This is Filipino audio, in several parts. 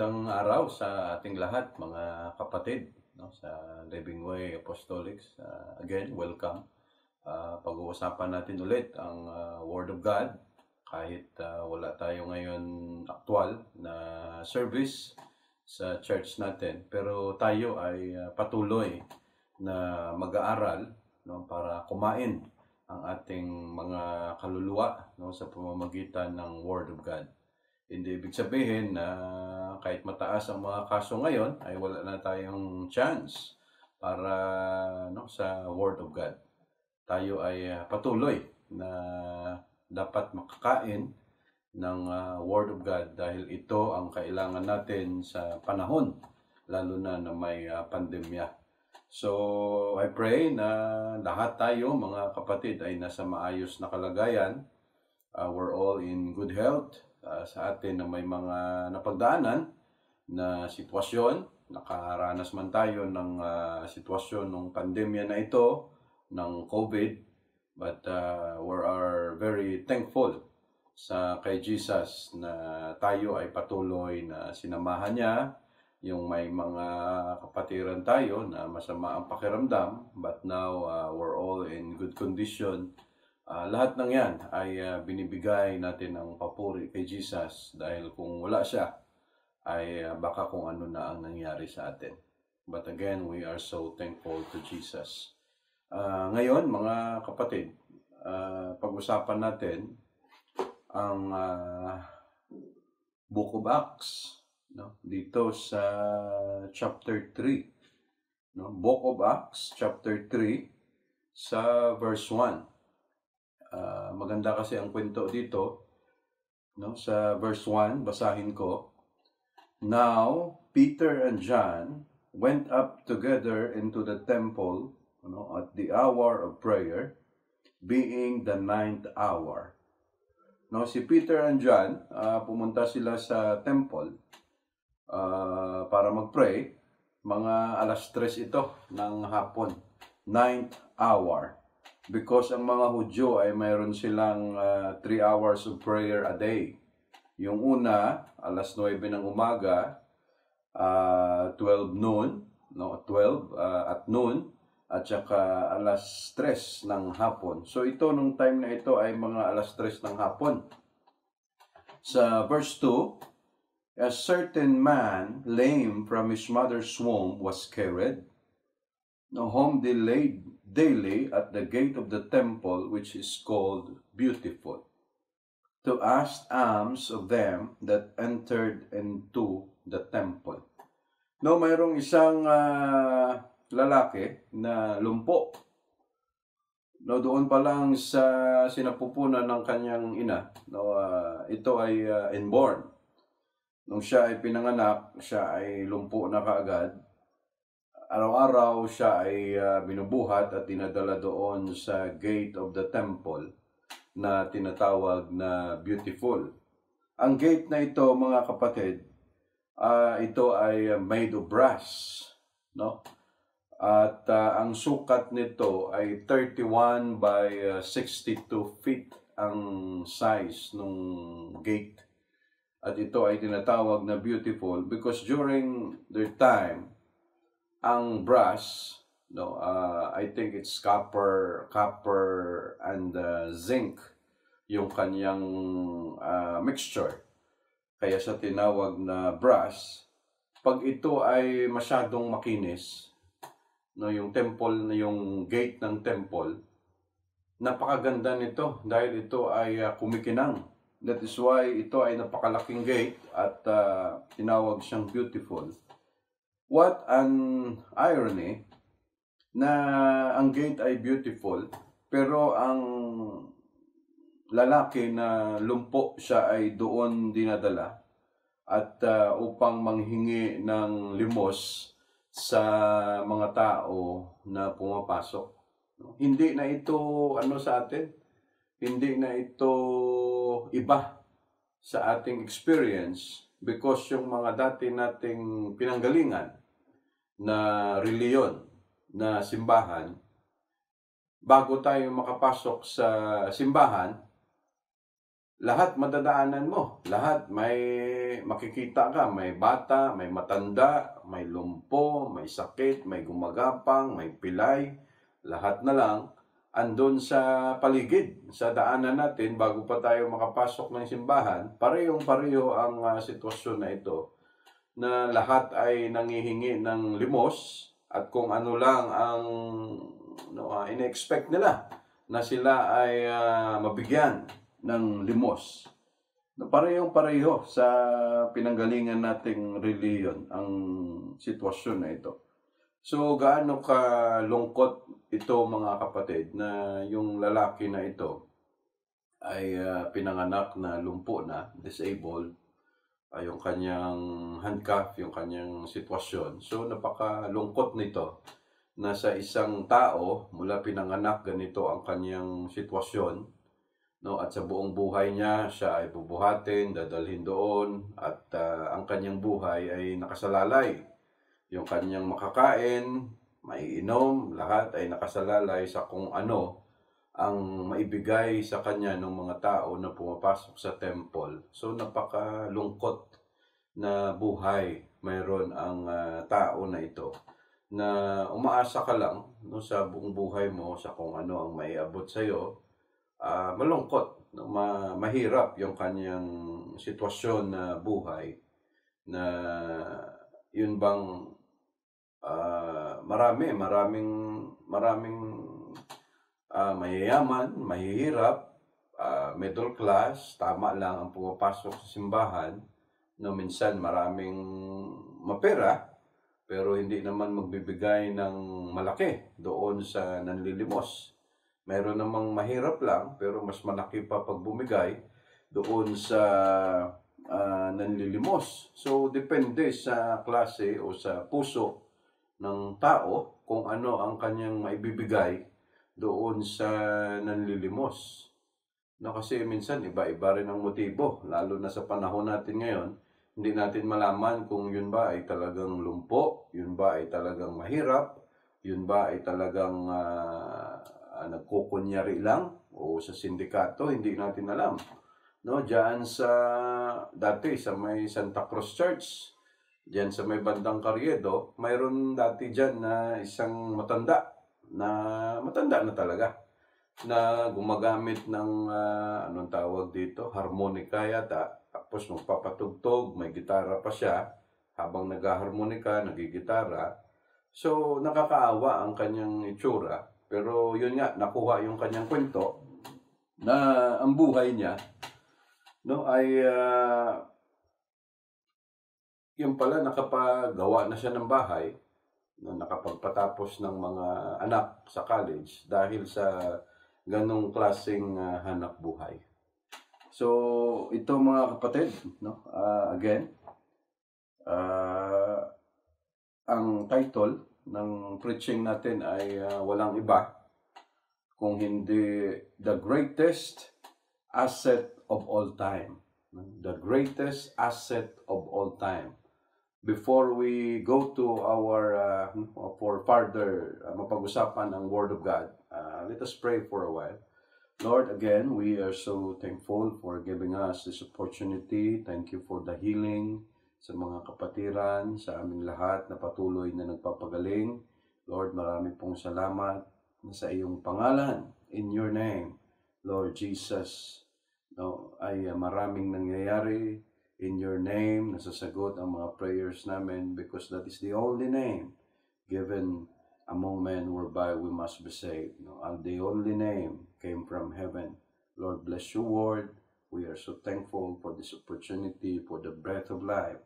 Magandang araw sa ating lahat, mga kapatid, no, sa Living Way Apostolics. Again, welcome. Pag-uusapan natin ulit ang Word of God. Kahit wala tayo ngayon aktual na service sa church natin, pero tayo ay patuloy na mag-aaral, no, para kumain ang ating mga kaluluwa, no, sa pamamagitan ng Word of God. Hindi ibig sabihin na kahit mataas ang mga kaso ngayon ay wala na tayong chance para, no, sa Word of God. Tayo ay patuloy na dapat makakain ng Word of God dahil ito ang kailangan natin sa panahon, lalo na may pandemya. So I pray na lahat tayo, mga kapatid, ay nasa maayos na kalagayan. We're all in good health. Sa atin na may mga napagdaanan na sitwasyon, nakaranas man tayo ng sitwasyon ng pandemya na ito, ng COVID, but we are very thankful sa kay Jesus na tayo ay patuloy na sinamahan niya. Yung may mga kapatiran tayo na masama ang pakiramdam, but now we're all in good condition. Lahat ng yan ay binibigay natin ng papuri kay Jesus dahil kung wala siya ay baka kung ano na ang nangyari sa atin. But again, we are so thankful to Jesus. Ngayon, mga kapatid, pag-usapan natin ang Book of Acts, no? Dito sa chapter 3. No? Book of Acts, chapter 3, sa verse 1. Maganda kasi ang kwento dito, no? Sa verse 1, basahin ko. Now, Peter and John went up together into the temple, no, at the hour of prayer, being the 9th hour. No, si Peter and John, pumunta sila sa temple para mag-pray. Mga alas 3 ito ng hapon, 9th hour. Because ang mga Hudyo ay mayroon silang 3 hours of prayer a day. Yung una, alas 9 ng umaga, 12 noon, no, 12 at noon, at saka alas 3 ng hapon. So ito, nung time na ito ay mga alas 3 ng hapon. Sa verse 2, a certain man, lame from his mother's womb, was carried, whom they laid daily at the gate of the temple, which is called Beautiful, to ask alms of them that entered into the temple. No, mayroong isang lalaki na lumpo. No, doon pa lang sa sinapupunan ng kanyang ina, no, ito ay inborn. Nung siya ay pinanganak, siya ay lumpo na kaagad. Araw-araw siya ay binubuhat at dinadala doon sa gate of the temple na tinatawag na Beautiful. Ang gate na ito, mga kapatid, ito ay made of brass, no? At ang sukat nito ay 31 by 62 feet ang size ng gate. At ito ay tinatawag na Beautiful because during their time, ang brass, no, I think it's copper and zinc yung kanyang mixture. Kaya sa tinawag na brass, pag ito ay masyadong makinis, no, yung temple, yung gate ng temple, napakaganda nito dahil ito ay kumikinang. That is why ito ay napakalaking gate at tinawag siyang Beautiful. What an irony na ang gate ay beautiful, pero ang lalaki na lumpo siya ay doon dinadala at upang manghingi ng limos sa mga tao na pumapasok. Hindi na ito sa atin, hindi na ito iba sa ating experience because yung mga dati nating pinanggalingan na reliyon, na simbahan, bago tayo makapasok sa simbahan, lahat madadaanan mo. Lahat may makikita ka. May bata, may matanda, may lumpo, may sakit, may gumagapang, may pilay. Lahat na lang andun sa paligid, sa daanan natin bago pa tayo makapasok ng simbahan. Parehong-pareho ang sitwasyon na ito, na lahat ay nangihingi ng limos at kung ano lang ang ina-expect nila na sila ay mabigyan ng limos. Parehong-pareho sa pinanggalingan nating reliyon ang sitwasyon na ito. So, gaano kalungkot ito mga kapatid na yung lalaki na ito ay pinanganak na lumpo na, disabled, yung kanyang handcuff, yung kanyang sitwasyon. So, napakalungkot nito na sa isang tao, mula pinanganak ganito ang kanyang sitwasyon, no? At sa buong buhay niya, siya ay bubuhatin, dadalhin doon, at ang kanyang buhay ay nakasalalay. Yung kanyang makakain, maiinom, lahat ay nakasalalay sa kung ano ang maibigay sa kanya ng mga tao na pumapasok sa temple. So napakalungkot na buhay mayroon ang tao na ito, na umaasa ka lang no, sa buong buhay mo sa kung ano ang maiabot sa iyo. Malungkot, no, mahirap yung kanyang sitwasyon na buhay, na yun bang maraming mayayaman, mahihirap, middle class, tama lang ang pumapasok sa simbahan, no, minsan maraming mapera, pero hindi naman magbibigay ng malaki doon sa nanlilimos. Mayroon namang mahirap lang, pero mas malaki pa pag bumigay doon sa nanlilimos. So, depende sa klase o sa puso ng tao kung ano ang kanyang maibibigay doon sa nanlilimos. No, kasi minsan iba-iba rin ang motibo, lalo na sa panahon natin ngayon. Hindi natin malaman kung yun ba ay talagang lumpo, yun ba ay talagang mahirap, yun ba ay talagang nagkukunyari lang o sa sindikato, hindi natin alam. No, diyan sa dati sa may Santa Cruz Church, diyan sa may bandang Carriedo, mayroon dati diyan na isang matanda na talaga, na gumagamit ng anong tawag dito, harmonika yata. Tapos magpapatugtog, may gitara pa siya habang naghaharmonika, nagigitara. So nakakaawa ang kanyang itsura, pero yun nga, nakuha yung kanyang kwento na ang buhay niya, no, ay yung pala nakapagawa na siya ng bahay, no, nakapagpatapos ng mga anak sa college dahil sa ganong klaseng hanap buhay. So ito mga kapatid, no, again, ang title ng preaching natin ay walang iba kung hindi The Greatest Asset of All Time. The greatest asset of all time. Before we go to our for further mapag-usapan ang Word of God, let us pray for a while. Lord, again, we are so thankful for giving us this opportunity. Thank you for the healing sa mga kapatiran, sa aming lahat na patuloy na nagpapagaling. Lord, marami pong salamat na sa iyong pangalan, in your name, Lord Jesus, no, ay maraming nangyayari in your name, nasasagot ang mga prayers namin, because that is the only name given among men whereby we must be saved. No, and the only name came from heaven. Lord, bless your word. We are so thankful for this opportunity, for the breath of life,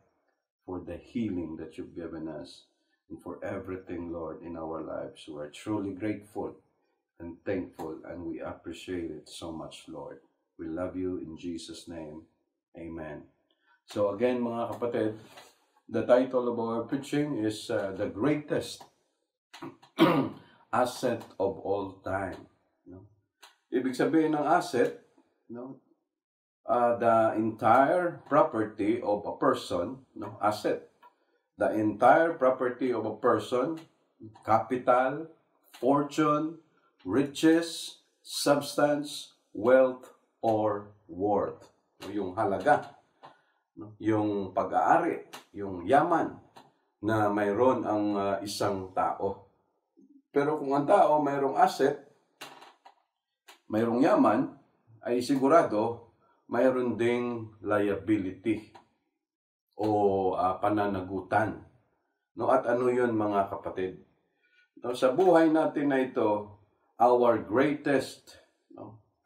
for the healing that you've given us, and for everything, Lord, in our lives. We are truly grateful and thankful, and we appreciate it so much, Lord. We love you in Jesus' name. Amen. So again, mga kapatid, the title of our preaching is The Greatest Asset of All Time. No? Ibig sabihin ng asset, no? The entire property of a person, no? Asset. The entire property of a person, capital, fortune, riches, substance, wealth, or worth, yung halaga, yung pag-aari, yung yaman na mayroon ang isang tao. Pero kung ang tao mayroong asset, mayroong yaman, ay sigurado mayroon ding liability o pananagutan. No, at ano yun, mga kapatid? No, sa buhay natin na ito, our greatest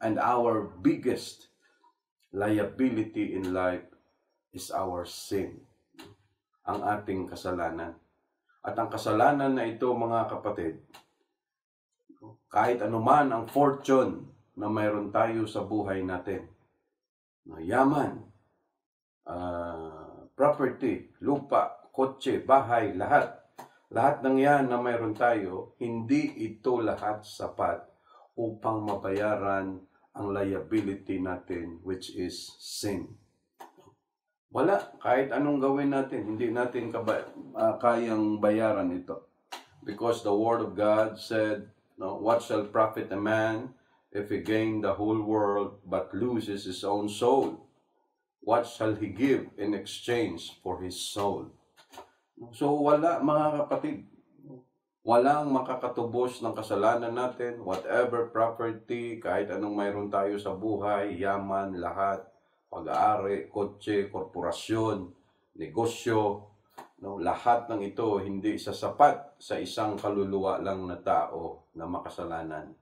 and our biggest liability in life is our sin. Ang ating kasalanan. At ang kasalanan na ito, mga kapatid, kahit anuman ang fortune na mayroon tayo sa buhay natin, yaman, property, lupa, kotse, bahay, lahat ng yan na mayroon tayo, hindi ito lahat sapat upang mabayaran ang liability natin, which is sin. Wala, kahit anong gawin natin, hindi natin kayang bayaran ito. Because the Word of God said, what shall profit a man if he gain the whole world but loses his own soul? What shall he give in exchange for his soul? So wala, mga kapatid, walang makakatubos ng kasalanan natin, whatever property, kahit anong mayroon tayo sa buhay, yaman, lahat, pag-aari, kotse, korporasyon, negosyo, lahat ng ito hindi sasapat sa isang kaluluwa lang na tao na makasalanan.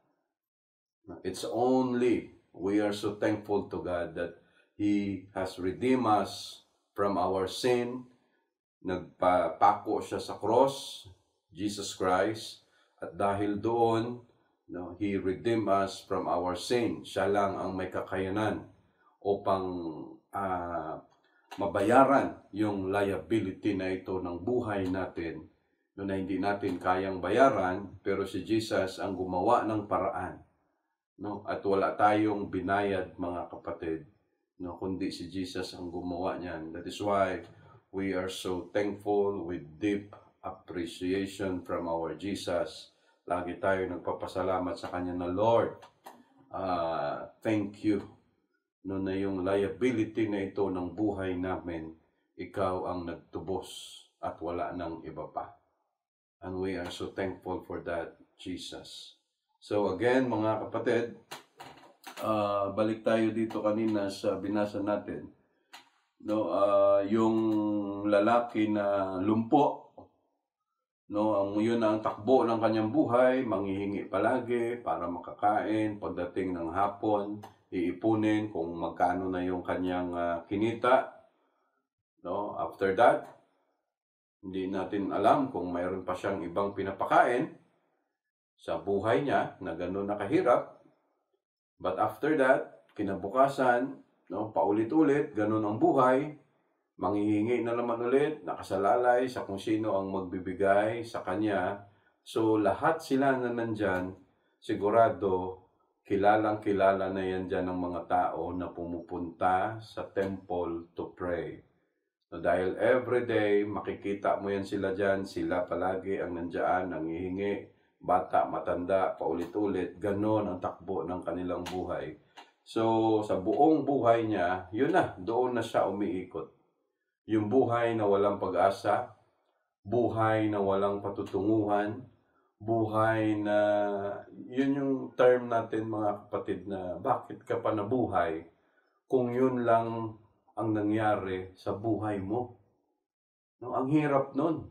It's only, we are so thankful to God that He has redeemed us from our sin. Nagpapako siya sa cross, Jesus Christ, at dahil doon, He redeemed us from our sin. Siya lang ang may kakayanan upang mabayaran yung liability na ito ng buhay natin na hindi natin kayang bayaran, pero si Jesus ang gumawa ng paraan. At wala tayong binayad, mga kapatid, kundi si Jesus ang gumawa niyan. That is why we are so thankful with deep appreciation from our Jesus. Lagi tayo nagpapasalamat sa Kanya na, Lord, thank you. Na yung liability na ito ng buhay namin, ikaw ang nagtubos at wala nang iba pa. And we are so thankful for that, Jesus. So again, mga kapatid, balik tayo dito kanina sa binasa natin. Yung lalaki na lumpo, yun ang takbo ng kanyang buhay, manghihingi palagi para makakain. Pagdating ng hapon, iipunin kung magkano na yung kanyang kinita. After that, hindi natin alam kung mayroon pa siyang ibang pinapakain sa buhay niya na gano'n nakahirap. But after that, kinabukasan, paulit-ulit, gano'n ang buhay, manghihingi na naman ulit, nakasalalay sa kung sino ang magbibigay sa kanya. So lahat sila na nandyan, sigurado, kilalang-kilala na yan dyan ng mga tao na pumupunta sa temple to pray. Dahil everyday, makikita mo yan sila dyan, sila palagi ang nandyan, nanghihingi, bata, matanda, paulit-ulit, ganon ang takbo ng kanilang buhay. So, sa buong buhay niya, yun na, doon na siya umiikot. Yung buhay na walang pag-asa, buhay na walang patutunguhan, buhay na, yun yung term natin, mga kapatid, na bakit ka pa nabuhay kung yun lang ang nangyari sa buhay mo. Ang hirap nun.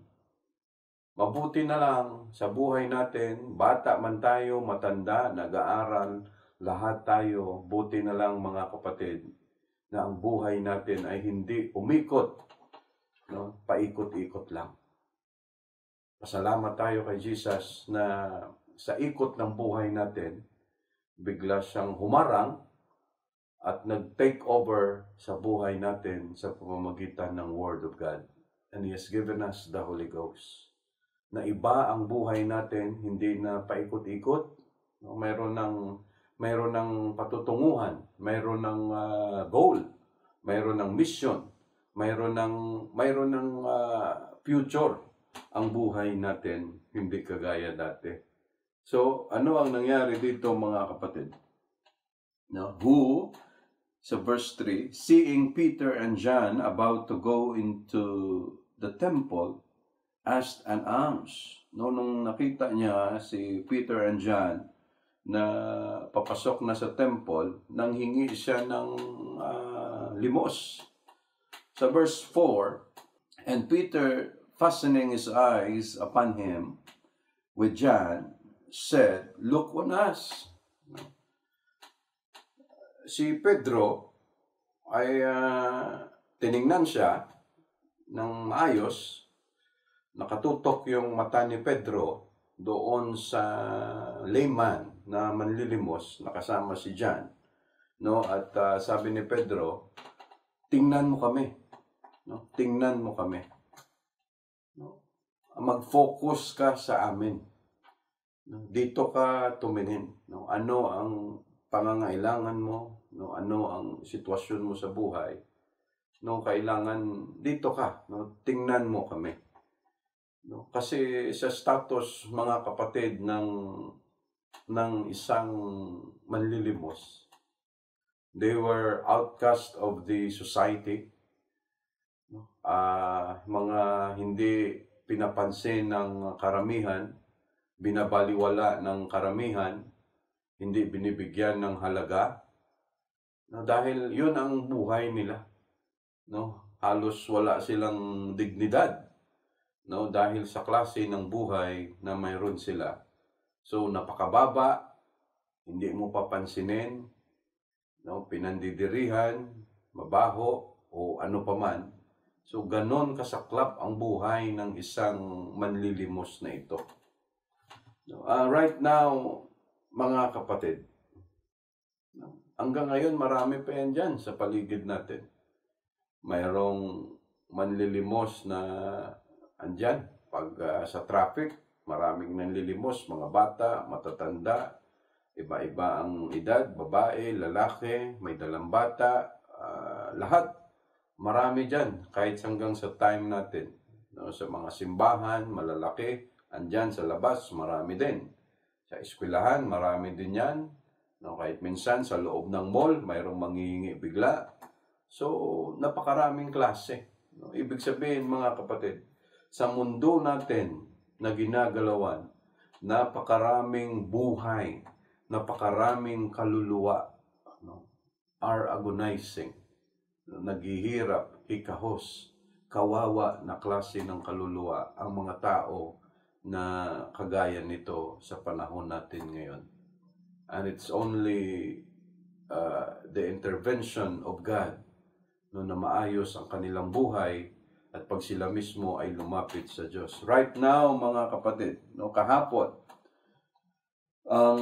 Mabuti na lang sa buhay natin, bata man tayo, matanda, nag-aaral, lahat tayo, buti na lang, mga kapatid, na ang buhay natin ay hindi umikot, paikot-ikot lang. Pasalamat tayo kay Jesus na sa ikot ng buhay natin, bigla siyang humarang at nag-take over sa buhay natin sa pamamagitan ng Word of God. And He has given us the Holy Ghost. Na iba ang buhay natin, hindi na paikot-ikot. Mayroon ng patutunguhan, mayroon ng goal, mayroon ng mission, mayroon ng future ang buhay natin, hindi kagaya dati. So, ano ang nangyari dito, mga kapatid? Who sa verse 3, seeing Peter and John about to go into the temple, asked an alms. No, nung nakita niya si Peter and John na papasok na sa temple, nanghingi siya ng limos. Sa verse 4, and Peter, fastening his eyes upon him with John, said, "Look on us." Si Pedro ay tiningnan siya ng maayos, nakatutok yung mata ni Pedro doon sa layman na manlilimos, nakasama si John. No? At sabi ni Pedro, tingnan mo kami. No? Tingnan mo kami. No? Mag-focus ka sa amin. No? Dito ka tumingin. No? Ano ang pangangailangan mo? No? Ano ang sitwasyon mo sa buhay? No? Kailangan dito ka. No? Tingnan mo kami. No? Kasi sa status, mga kapatid, ng isang manlilimos, they were outcast of the society. Mga hindi pinapansin ng karamihan, binabaliwala ng karamihan, hindi binibigyan ng halaga. No, dahil yun ang buhay nila. No, halos wala silang dignidad. No, dahil sa klase ng buhay na mayroon sila. So napakababa, hindi mo papansinin, no, pinandidirihan, mabaho, o ano paman. So, ganon kasaklap ang buhay ng isang manlilimos na ito. Right now, mga kapatid, hanggang ngayon marami pa yan dyan sa paligid natin. Mayroong manlilimos na andyan. Pag sa traffic, maraming nanlilimos, mga bata, matatanda, iba-iba ang edad, babae, lalaki, may dalang bata, lahat. Marami dyan, kahit hanggang sa time natin. No, sa mga simbahan, malalaki, andyan sa labas, marami din. Sa eskwelahan, marami din yan. No, kahit minsan sa loob ng mall, mayroong manghihingi bigla. So, napakaraming klase. No, ibig sabihin, mga kapatid, sa mundo natin na ginagalawan, napakaraming buhay, napakaraming kaluluwa, no, are agonizing. Naghihirap, hikahos, kawawa na klase ng kaluluwa ang mga tao na kagaya nito sa panahon natin ngayon. And it's only the intervention of God, no, na maayos ang kanilang buhay at pag sila mismo ay lumapit sa Diyos. Right now, mga kapatid, no, kahapon, ang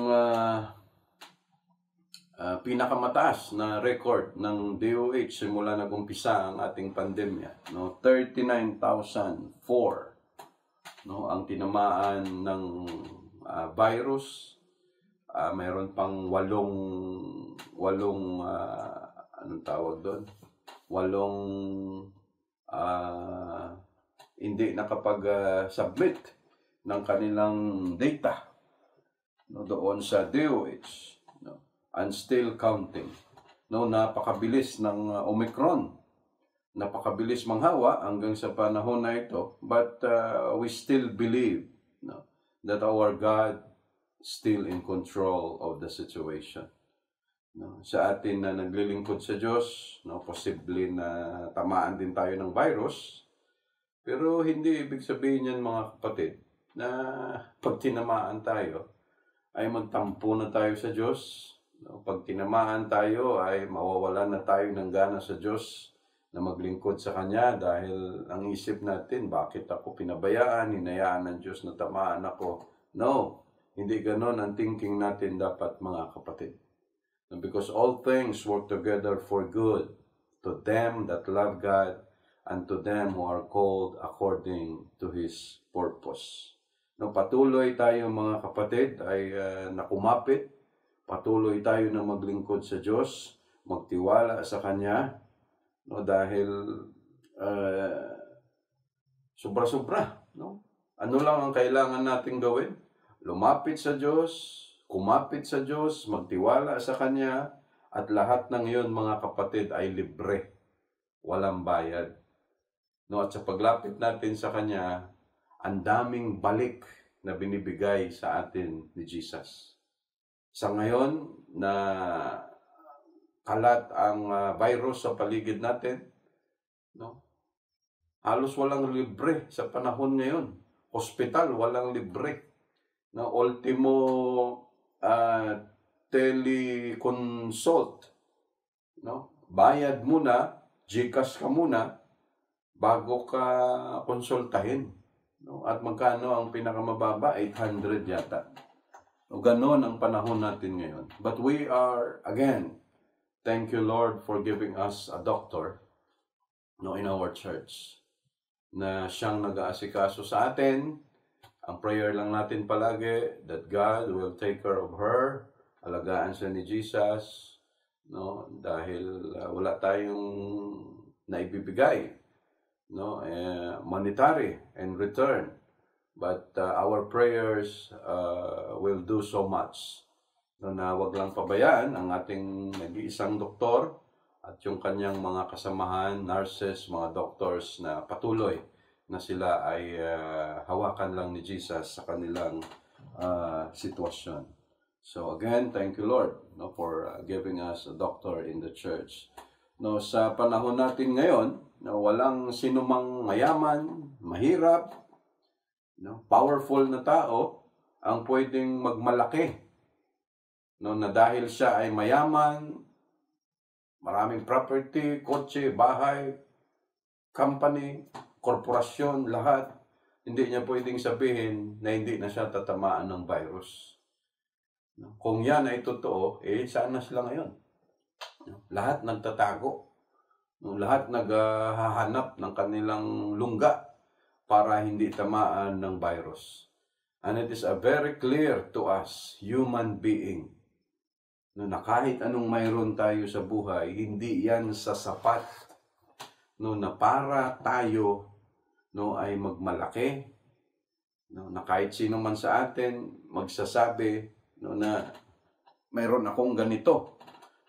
pinakamataas na record ng DOH simula nag-umpisa ang ating pandemya, no, 39,004, no, ang tinamaan ng virus. Mayroon pang walong anong tawag doon? Walong hindi nakapag-submit ng kanilang data, no, doon sa DOH. And still counting. No, napakabilis ng Omicron. Napakabilis manghawa hanggang sa panahon na ito. But we still believe, no, that our God still in control of the situation. No, sa atin na naglilingkod sa Diyos, no, posible na tamaan din tayo ng virus. Pero hindi ibig sabihin yan, mga kapatid, na pag tinamaan tayo, ay magtampo na tayo sa Diyos. No, pag tinamaan tayo ay mawawalan na tayo ng gana sa Diyos na maglingkod sa Kanya dahil ang isip natin, bakit ako pinabayaan, hinayaan ng Diyos na tamaan ako? No, hindi ganon ang thinking natin dapat, mga kapatid. No, because all things work together for good to them that love God and to them who are called according to His purpose. No, patuloy tayo, mga kapatid, ay nakumapit. Patuloy tayo na maglingkod sa Diyos, magtiwala sa Kanya, no, dahil sobra-sobra. No? Ano lang ang kailangan natin gawin? Lumapit sa Diyos, kumapit sa Diyos, magtiwala sa Kanya, At lahat ng yun, mga kapatid, ay libre. Walang bayad. No, at sa paglapit natin sa Kanya, ang daming balik na binibigay sa atin ni Jesus. Sa ngayon na kalat ang virus sa paligid natin, no? Halos walang libre sa panahon ngayon. Hospital, walang libre. No, ultimo teleconsult, no? Bayad muna, GCash ka muna bago ka konsultahin. No? At magkano ang pinakamababa? 800 yata. O ganon ang panahon natin ngayon. But we are, again, thank you Lord for giving us a doctor, no, in our church, na siyang nag-aasikaso sa atin. Ang prayer lang natin palagi that God will take care of her, alagaan siya ni Jesus, no, dahil wala tayong naibibigay, no, monetary and return, but our prayers will do so much, no, na wag lang pabayaan ang ating nag-iisang doktor at yung kanyang mga kasamahan, nurses, mga doctors na patuloy na sila ay hawakan lang ni Jesus sa kanilang sitwasyon. So again, thank you Lord, no, for giving us a doctor in the church. No, sa panahon natin ngayon, no, walang sinumang mayaman, mahirap, no, powerful na tao ang pwedeng magmalaki, no, na dahil siya ay mayaman, maraming property, kotse, bahay, company, korporasyon, lahat, hindi niya pwedeng sabihin na hindi na siya tatamaan ng virus. Kung yan ay totoo, saan na sila ngayon? Lahat nagtatago. Lahat naghahanap ng kanilang lungga para hindi tamaan ng virus. And it is very clear to us, human being, na kahit anong mayroon tayo sa buhay, hindi yan sasapat, no, na para tayo, no, ay magmalaki, no, na kahit sino man sa atin magsasabi, no, na mayroon akong ganito,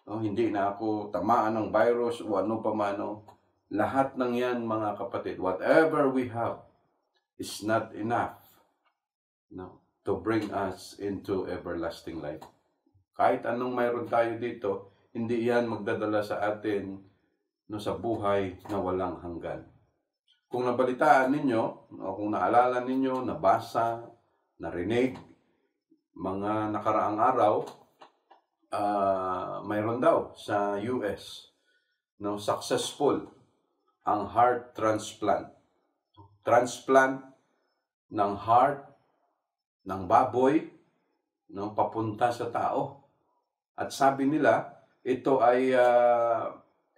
no, hindi na ako tamaan ng virus o ano pa mano. Lahat ng yan, mga kapatid, whatever we have is not enough, no, to bring us into everlasting life. Kahit anong mayroon tayo dito, hindi yan magdadala sa atin, no, sa buhay na walang hanggan. Kung nabalitaan ninyo, o kung naalala ninyo, nabasa, narinig, mga nakaraang araw, mayroon daw sa US, no, successful ang heart transplant. Transplant ng heart ng baboy, no, papunta sa tao. At sabi nila, ito ay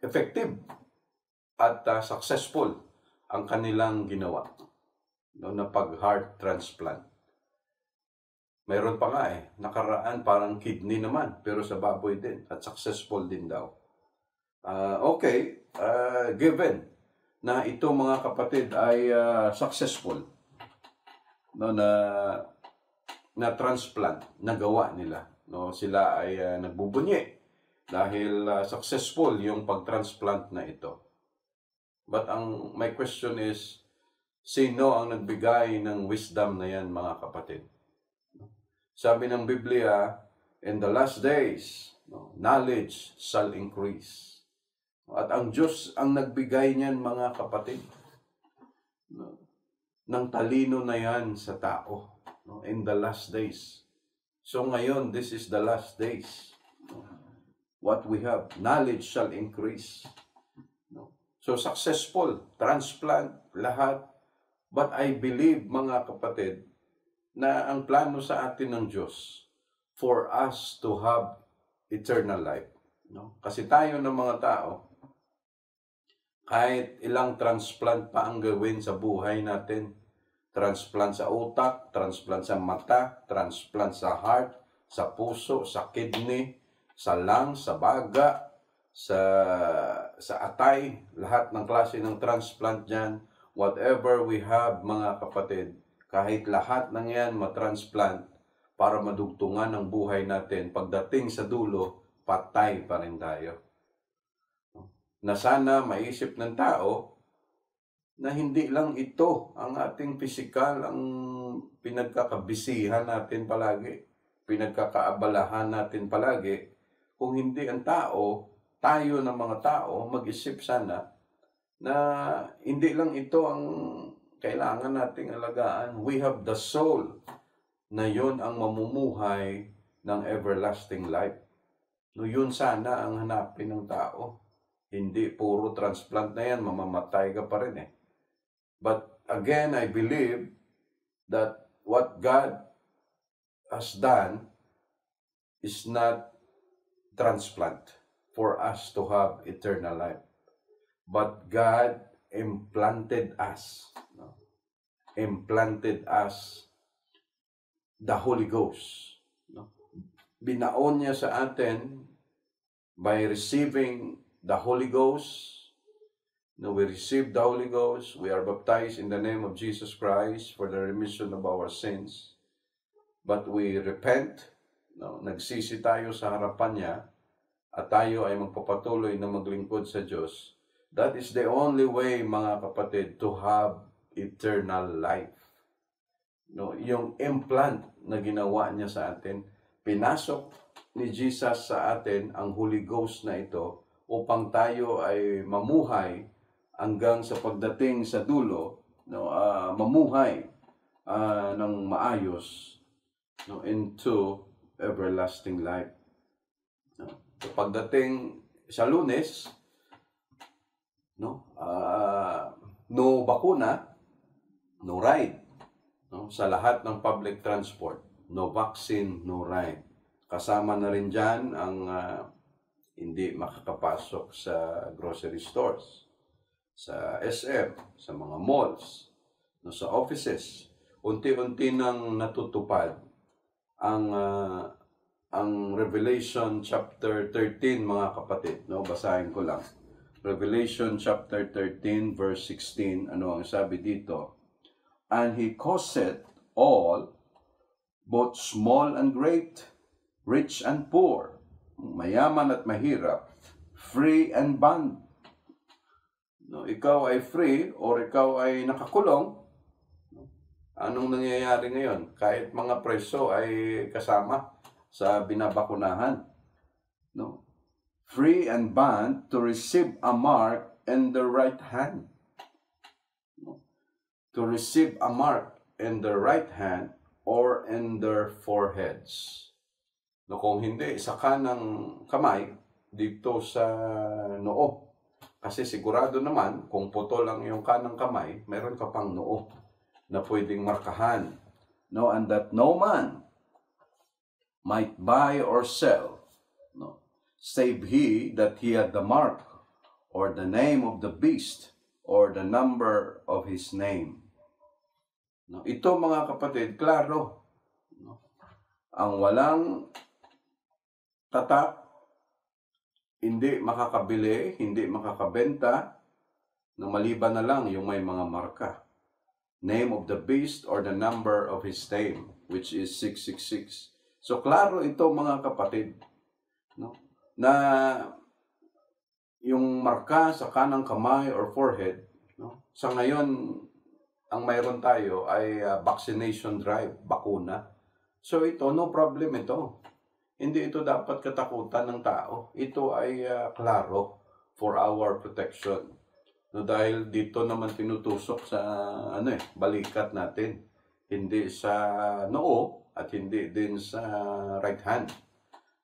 effective at successful ang kanilang ginawa, no, na pag-heart transplant. Mayroon pa nga nakaraan parang kidney naman, pero sa baboy din, at successful din daw. Given na ito, mga kapatid, ay successful, no, na transplant, nagawa nila. No, sila ay nagbubunyi dahil successful yung pag-transplant na ito. But my question is, sino ang nagbigay ng wisdom na yan, mga kapatid? Sabi ng Biblia, in the last days, no, knowledge shall increase. At ang Diyos ang nagbigay niyan, mga kapatid, no, ng talino na yan sa tao, no, in the last days. So ngayon, this is the last days. No? What we have, knowledge shall increase. No? So successful, transplant, lahat. But I believe, mga kapatid, na ang plano sa atin ng Diyos for us to have eternal life. No? Kasi tayo ng mga tao, kahit ilang transplant pa ang gawin sa buhay natin, transplant sa utak, transplant sa mata, transplant sa heart, sa puso, sa kidney, sa lungs, sa baga, sa atay, lahat ng klase ng transplant dyan, whatever we have, mga kapatid, kahit lahat ng yan matransplant para madugtungan ang buhay natin, pagdating sa dulo, patay pa rin tayo. Na sana maisip ng tao na hindi lang ito ang ating pisikal, ang pinagkakabisihan natin palagi, pinagkakaabalahan natin palagi, kung hindi ang tao, tayo ng mga tao, mag-isip sana na hindi lang ito ang kailangan nating alagaan. We have the soul na yun ang mamumuhay ng everlasting life. No, yun sana ang hanapin ng tao. Hindi puro transplant na yan, mamamatay ka pa rin eh. But again, I believe that what God has done is not transplant for us to have eternal life. But God implanted us, implanted us the Holy Ghost. Binaon niya sa atin by receiving the Holy Ghost. We receive the Holy Ghost. We are baptized in the name of Jesus Christ for the remission of our sins. But we repent. Nagsisi tayo sa harapan niya at tayo ay magpapatuloy na maglingkod sa Diyos. That is the only way, mga kapatid, to have eternal life. Yung implant na ginawa niya sa atin, pinasok ni Jesus sa atin ang Holy Ghost na ito upang tayo ay mamuhay hanggang sa pagdating sa dulo, mamuhay ng maayos into everlasting life. So pagdating sa Lunes, no bakuna, no ride. Sa lahat ng public transport, no vaccine, no ride. Kasama na rin dyan ang hindi makakapasok sa grocery stores, sa SM, sa mga malls, sa offices. Unti-unti nang natutupad ang Revelation chapter 13, mga kapatid. Basahin ko lang. Revelation chapter 13 verse 16, ano ang sabi dito? And he causeth all, both small and great, rich and poor, mayaman at mahirap, free and bond. Ikaw ay free or ikaw ay nakakulong, anong nangyayari ngayon? Kahit mga preso ay kasama sa binabakunahan. Free and bond to receive a mark in the right hand. To receive a mark in the right hand or in their foreheads. Kung hindi, sa kanang kamay, dito sa noo. Kasi sigurado naman, kung puto lang yung kanang kamay, meron ka pang noo na pwedeng markahan. And that no man might buy or sell, save he that he had the mark, or the name of the beast, or the number of his name. Ito, mga kapatid, klaro. Ang walang tatak, hindi makakabili, hindi makakabenta, na maliban na lang yung may mga marka. Name of the beast or the number of his name, which is 666. So, klaro ito, mga kapatid, na yung marka sa kanang kamay or forehead, sa ngayon, ang mayroon tayo ay vaccination drive, bakuna. So ito, no problem ito. Hindi ito dapat katakutan ng tao. Ito ay klaro for our protection. Dahil dito naman tinutusok sa balikat natin. Hindi sa noo at hindi din sa right hand.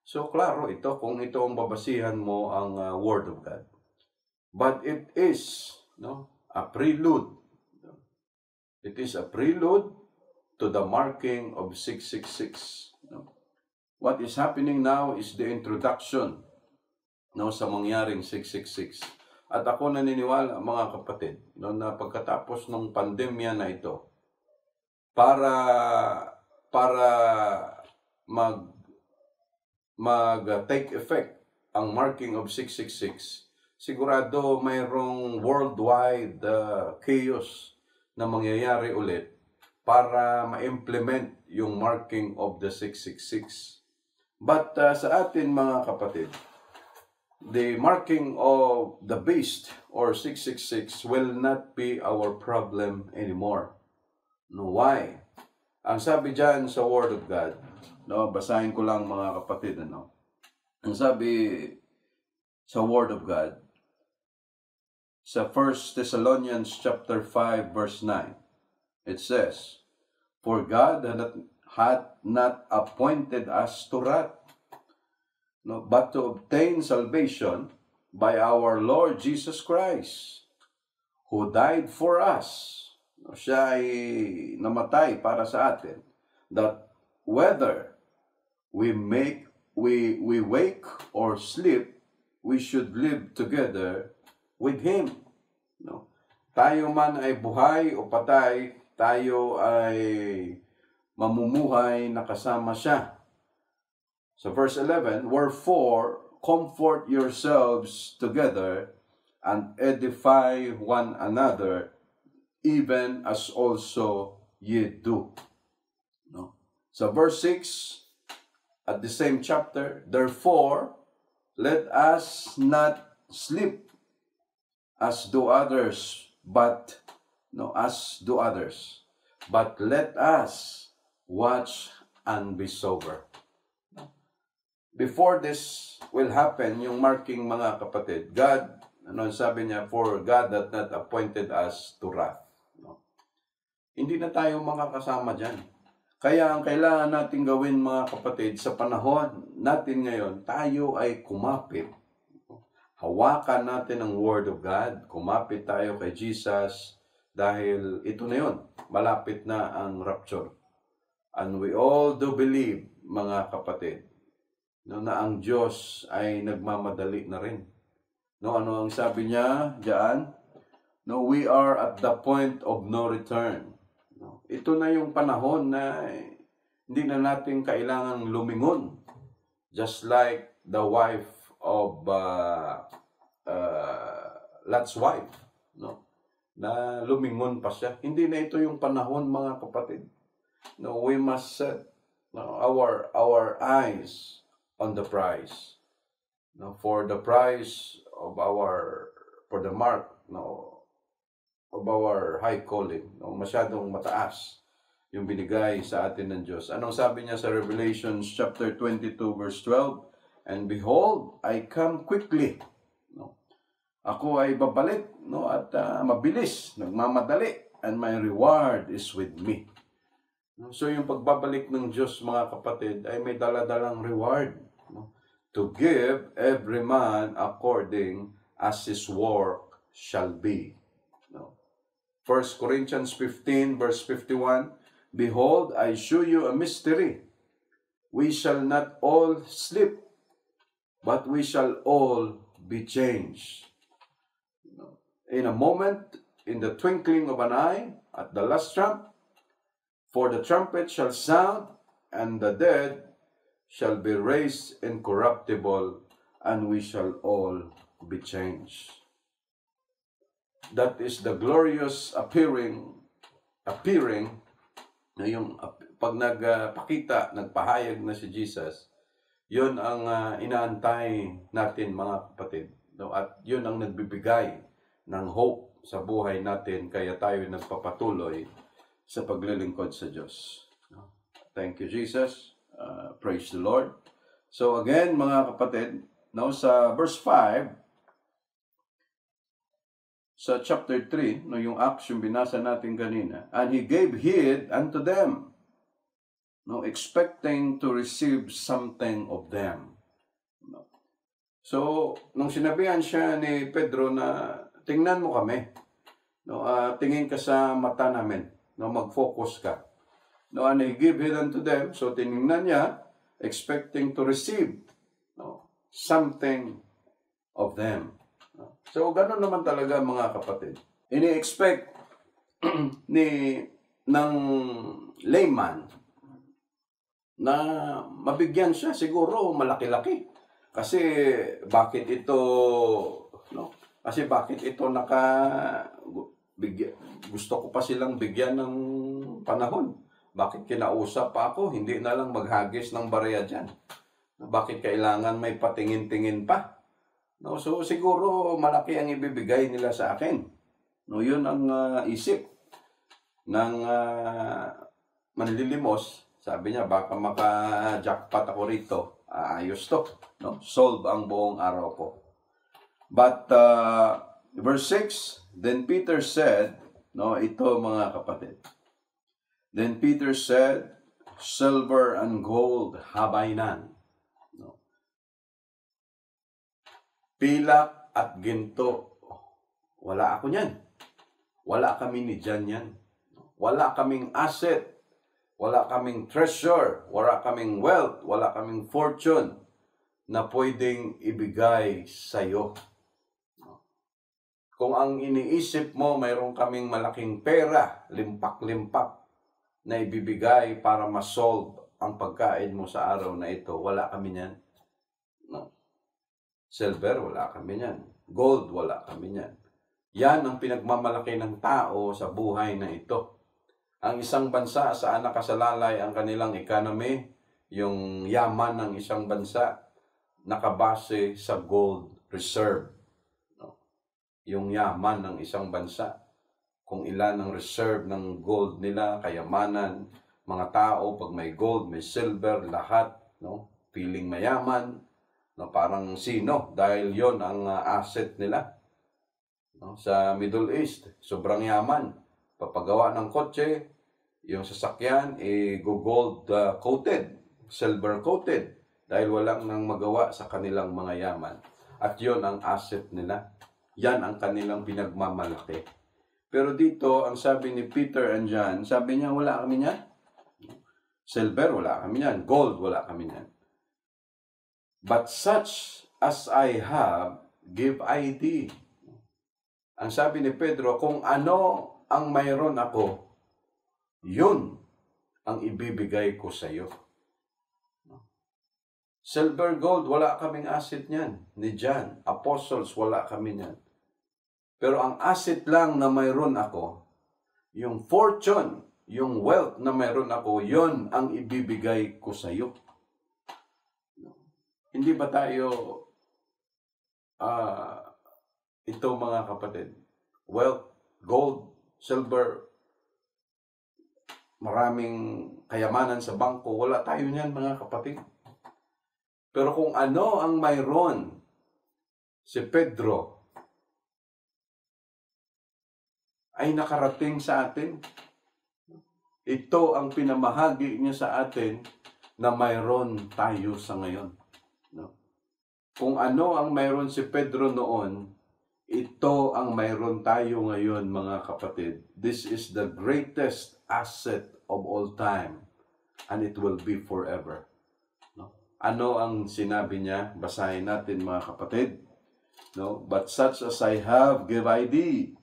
So klaro ito kung ito ang babasihan mo ang Word of God. But it is a prelude. It is a prelude to the marking of 666. What is happening now is the introduction sa mangyaring 666. At ako naniniwala, mga kapatid, na pagkatapos ng pandemya na ito, para mag-take effect ang marking of 666, sigurado mayroong worldwide chaos na mangyayari ulit para ma-implement yung marking of the 666. But sa atin mga kapatid, the marking of the beast or 666 will not be our problem anymore. No, why? Ang sabi dyan sa Word of God, no, basahin ko lang mga kapatid, ano? Ang sabi sa Word of God, sa 1 Thessalonians chapter 5 verse 9, it says, "For God had not appointed us to wrath, no, but to obtain salvation by our Lord Jesus Christ, who died for us." No, siya ay namatay para sa atin, that whether we wake or sleep, we should live together with Him. No? Tayo man ay buhay o patay, tayo ay mamumuhay na kasama siya. So verse 11, "Wherefore, comfort yourselves together and edify one another, even as also ye do." No? So verse 6, at the same chapter, "Therefore, let us not sleep as do others, but let us watch and be sober." Before this will happen, yung marking mga kapatid, God, sabi niya, "For God that not appointed us to wrath." No? Hindi na tayo makakasama dyan. Kaya ang kailangan natin gawin mga kapatid, sa panahon natin ngayon, tayo ay kumapit. Hawakan natin ang Word of God, kumapit tayo kay Jesus, dahil ito na yun, malapit na ang rapture. And we all do believe, mga kapatid, no, na ang Diyos ay nagmamadali na rin. No, ano ang sabi niya diyan? No, we are at the point of no return. No, ito na yung panahon na hindi na natin kailangang lumingon. Just like the wife of Lot's wife, no, na lumingon pa siya. Hindi na ito yung panahon, mga kapatid. No, we must set our eyes on the prize. No, for the prize of for the mark, no, of our high calling. No, masyadong mataas yung binigay sa atin ng Diyos. Anong sabi niya sa Revelation chapter 22 verse 12? "And behold, I come quickly." No, ako ay babalik, no, at mabilis, nagmamadali, and my reward is with me. No, so yung pagbabalik ng Diyos, mga kapatid, ay may daladalang reward, no, to give every man according as his work shall be. No. 1 Corinthians 15 verse 51, "Behold, I show you a mystery. We shall not all sleep, but we shall all be changed. In a moment, in the twinkling of an eye, at the last trump, for the trumpet shall sound, and the dead shall be raised incorruptible, and we shall all be changed." That is the glorious appearing, na yung pag nagpakita, nagpahayag na si Jesus, yun ang inaantay natin, mga kapatid. No? At yun ang nagbibigay ng hope sa buhay natin, kaya tayo nagpapatuloy sa paglilingkod sa Diyos. No? Thank you, Jesus. Praise the Lord. So again, mga kapatid, no, sa verse 5, sa chapter 3, no, yung Acts, yung binasa natin kanina, "And he gave heed unto them," no, expecting to receive something of them. No. So, nung sinabihan siya ni Pedro na, "Tingnan mo kami, no, tingin ka sa mata namin, no, mag-focus ka." No, and he gave heed unto them, so tiningnan niya, expecting to receive, no, something of them. So, gano'n naman talaga, mga kapatid. Ini-expect ng layman na mabigyan siya, siguro malaki-laki. Kasi bakit ito, no? Kasi bakit ito gusto ko pa silang bigyan ng panahon. Bakit kinausap pa ako? Hindi na lang maghagis ng barya dyan. Bakit kailangan may patingin-tingin pa? No, so siguro malaki ang ibibigay nila sa akin. No, yun ang isip ng manlilimos. Sabi niya, baka maka-jackpot ako rito. Ayos to. No? Solve ang buong araw ko. But verse 6, then Peter said, no, ito mga kapatid. Then Peter said, silver and gold have I none. No. Pilak at ginto, wala ako niyan. Wala kami ni Jan yan. Wala kaming asset. Wala kaming treasure. Wala kaming wealth. Wala kaming fortune na pwedeng ibigay sa iyo. Kung ang iniisip mo, mayroon kaming malaking pera, limpak-limpak, na ibibigay para ma-solve ang pagkain mo sa araw na ito, wala kami niyan. No. Silver, wala kami niyan. Gold, wala kami niyan. Yan ang pinagmamalaki ng tao sa buhay na ito. Ang isang bansa, saan nakasalalay ang kanilang economy, yung yaman ng isang bansa, nakabase sa gold reserve. No. Yung yaman ng isang bansa, kung ilan ang reserve ng gold nila, kayamanan, mga tao, pag may gold, may silver, lahat, no, feeling mayaman, no, parang sino, dahil yon ang asset nila. No, sa Middle East, sobrang yaman. Papagawa ng kotse, yung sasakyan, gold coated, silver coated, dahil walang nang magawa sa kanilang mga yaman. At yon ang asset nila. Yan ang kanilang pinagmamalaki. Pero dito, ang sabi ni Peter and John, sabi niya, wala kami niyan. Silver, wala kami niyan. Gold, wala kami niyan. But such as I have, give I thee. Ang sabi ni Pedro, kung ano ang mayroon ako, yun ang ibibigay ko sa iyo. Silver, gold, wala kaming asset niyan. Ni John, apostles, wala kami niyan. Pero ang asset lang na mayroon ako, yung fortune, yung wealth na mayroon ako, yon ang ibibigay ko sa iyo. Hindi ba tayo, ito mga kapatid, wealth, gold, silver, maraming kayamanan sa bangko, wala tayo niyan mga kapatid. Pero kung ano ang mayroon si Pedro, ay nakarating sa atin. Ito ang pinamahagi niya sa atin na mayroon tayo sa ngayon. No? Kung ano ang mayroon si Pedro noon, ito ang mayroon tayo ngayon mga kapatid. This is the greatest asset of all time and it will be forever. No? Ano ang sinabi niya? Basahin natin mga kapatid. No? But such as I have, give I thee.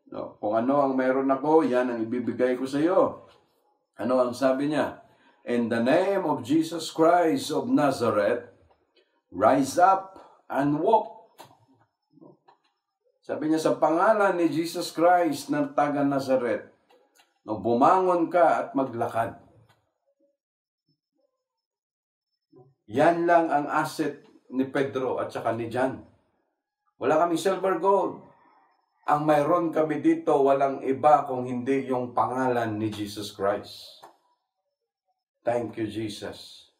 No, kung ano ang meron ako, yan ang ibibigay ko sa iyo. Ano ang sabi niya? In the name of Jesus Christ of Nazareth, rise up and walk. Sabi niya, sa pangalan ni Jesus Christ ng taga Nazareth, no, bumangon ka at maglakad. Yan lang ang asset ni Pedro at saka ni John. Wala kaming silver, gold. Ang mayroon kami dito, walang iba kung hindi yung pangalan ni Jesus Christ. Thank you, Jesus.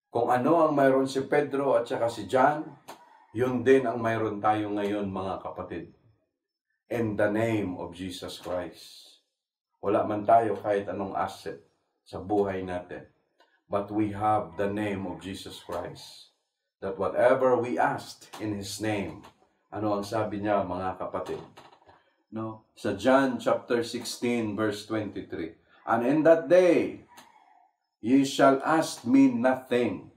Kung ano ang mayroon si Pedro at saka si John, yun din ang mayroon tayo ngayon, mga kapatid. In the name of Jesus Christ. Wala man tayo kahit anong asset sa buhay natin. But we have the name of Jesus Christ. That whatever we asked in His name, ano ang sabi niya, mga kapatid? No? Sa John chapter 16, verse 23. And in that day, ye shall ask me nothing.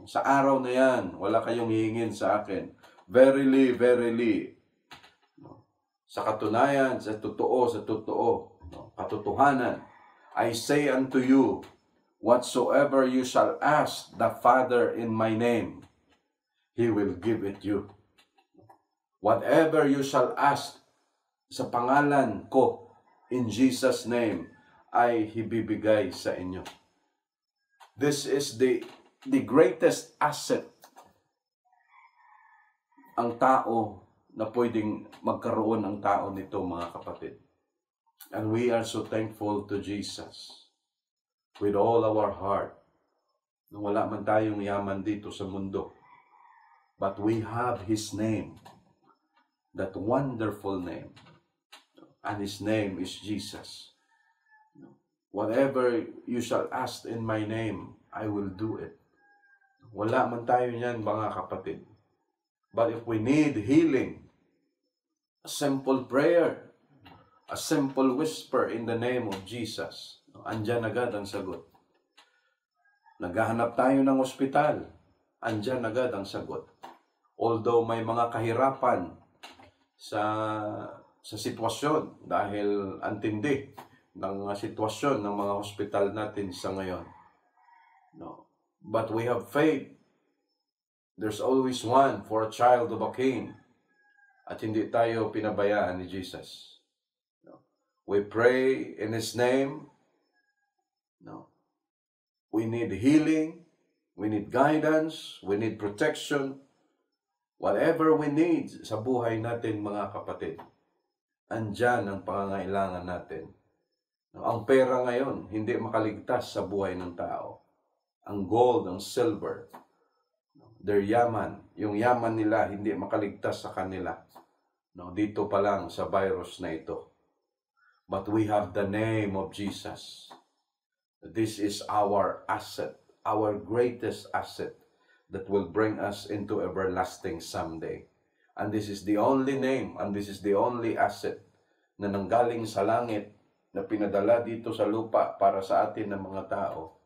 Sa araw na yan, wala kayong hihingin sa akin. Verily, verily. No? Sa katunayan, sa totoo, no? Katotohanan, I say unto you, whatsoever you shall ask the Father in my name, He will give it you. Whatever you shall ask sa pangalan ko, in Jesus' name, ay ibibigay sa inyo. This is the the greatest asset ang tao na pwedeng magkaroon ng tao nito, mga kapatid. And we are so thankful to Jesus with all our heart. Wala man tayong yaman dito sa mundo, but we have His name, that wonderful name, and His name is Jesus. Whatever you shall ask in my name, I will do it. Wala man tayo niyan, mga kapatid. But if we need healing, a simple prayer, a simple whisper in the name of Jesus, andyan agad ang sagot. Naghahanap tayo ng ospital, andyan agad ang sagot. Although may mga kahirapan sa sitwasyon dahil antindi ng sitwasyon ng mga ospital natin sa ngayon. No. But we have faith. There's always one for a child of a king. At hindi tayo pinabayaan ni Jesus. No. We pray in His name. No. We need healing. We need guidance. We need protection. Whatever we need sa buhay natin, mga kapatid, andyan ang pangangailangan natin. No. Ang pera ngayon, hindi makaligtas sa buhay ng tao. Ang gold, ang silver, their yaman, yung yaman nila, hindi makaligtas sa kanila. No, dito pa lang sa virus na ito. But we have the name of Jesus. This is our asset, our greatest asset that will bring us into everlasting someday. And this is the only name, and this is the only asset na nanggaling sa langit, na pinadala dito sa lupa para sa atin ng mga tao.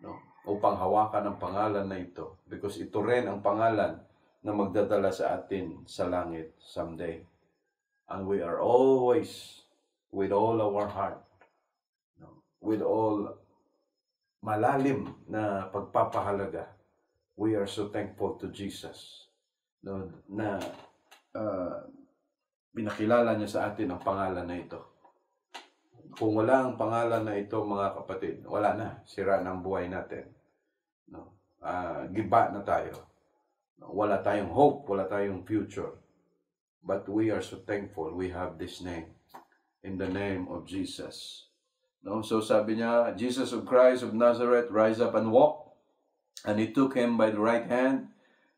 No? Upang hawakan ang pangalan na ito. Because ito rin ang pangalan na magdadala sa atin sa langit someday. And we are always, with all our heart, with all malalim na pagpapahalaga, we are so thankful to Jesus. Na binakilala niya sa atin ang pangalan na ito. Kung wala ang pangalan na ito, mga kapatid, wala na. Sira na ang buhay natin. No? Giba na tayo. Wala tayong hope, wala tayong future. But we are so thankful we have this name. In the name of Jesus. No? So sabi niya, Jesus of Christ of Nazareth, rise up and walk. And He took him by the right hand,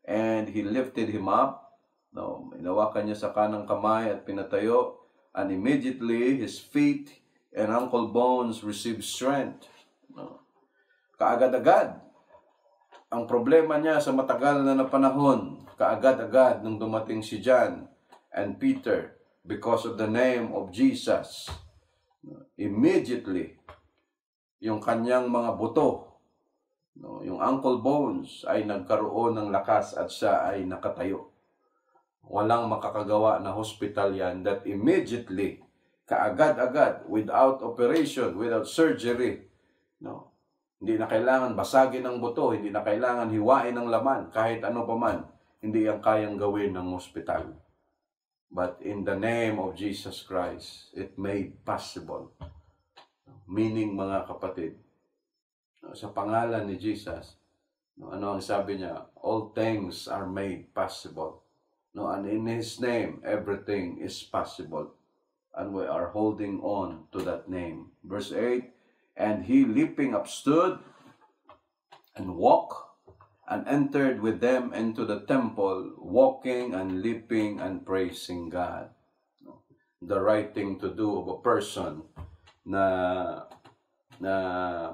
and He lifted him up. No? Inawakan niya sa kanang kamay at pinatayo. And immediately his feet and ankle bones received strength. No? Kaagad-agad. Ang problema niya sa matagal na panahon, kaagad-agad nung dumating si John and Peter, because of the name of Jesus, immediately, yung kanyang mga buto, no, yung ankle bones ay nagkaroon ng lakas at siya ay nakatayo. Walang makakagawa na hospital yan that immediately, kaagad-agad, without operation, without surgery, no? Hindi na kailangan basagin ang buto, hindi na kailangan hiwain ang laman, kahit ano pa man, hindi yan kayang gawin ng ospital. But in the name of Jesus Christ, it made possible. Meaning, mga kapatid, sa pangalan ni Jesus, ano ang sabi niya? All things are made possible. No, and in His name, everything is possible. And we are holding on to that name. Verse 8, and he leaping up stood and walked and entered with them into the temple, walking and leaping and praising God. The right thing to do of a person na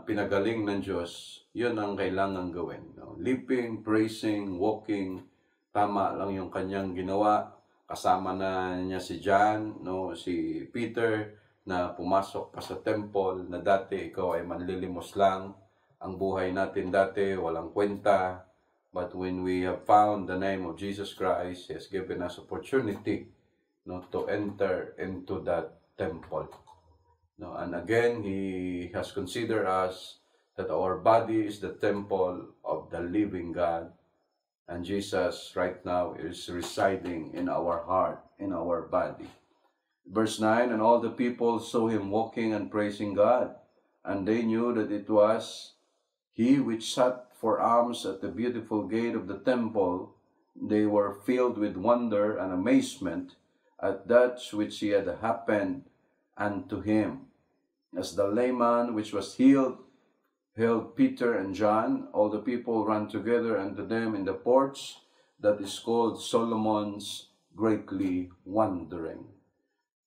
pinagaling ng Diyos, yun ang kailangan gawin. Leaping, praising, walking, tama lang yung kanyang ginawa. Kasama na niya si John, no, si Peter, na pumasok pa sa temple, na dati ikaw ay manlilimos lang. Ang buhay natin dati, walang kwenta. But when we have found the name of Jesus Christ, He has given us opportunity, no, to enter into that temple. No, and again, He has considered us that our body is the temple of the living God. And Jesus right now is residing in our heart, in our body. Verse 9, and all the people saw Him walking and praising God, and they knew that it was He which sat for alms at the beautiful gate of the temple, they were filled with wonder and amazement at that which had happened unto him. As the layman which was healed held Peter and John, all the people ran together unto them in the porch that is called Solomon's, greatly wondering.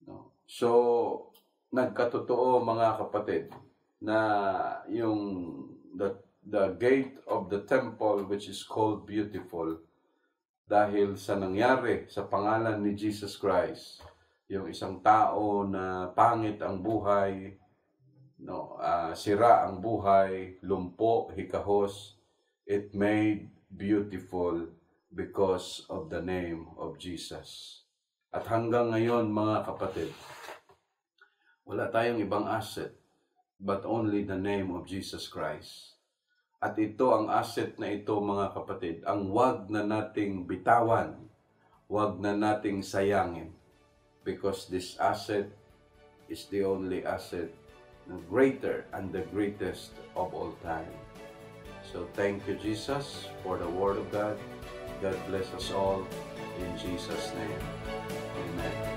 No? So, nagkatotoo mga kapatid na yung the gate of the temple which is called Beautiful dahil sa nangyari sa pangalan ni Jesus Christ, yung isang tao na pangit ang buhay, no, sira ang buhay, lumpo, hikahos, it made beautiful because of the name of Jesus. At hanggang ngayon mga kapatid, wala tayong ibang asset but only the name of Jesus Christ. At ito ang asset na ito mga kapatid, ang wag na nating bitawan, wag na nating sayangin, because this asset is the only asset, the greater and the greatest of all time. So thank you, Jesus, for the Word of God. God bless us all in Jesus' name. Amen.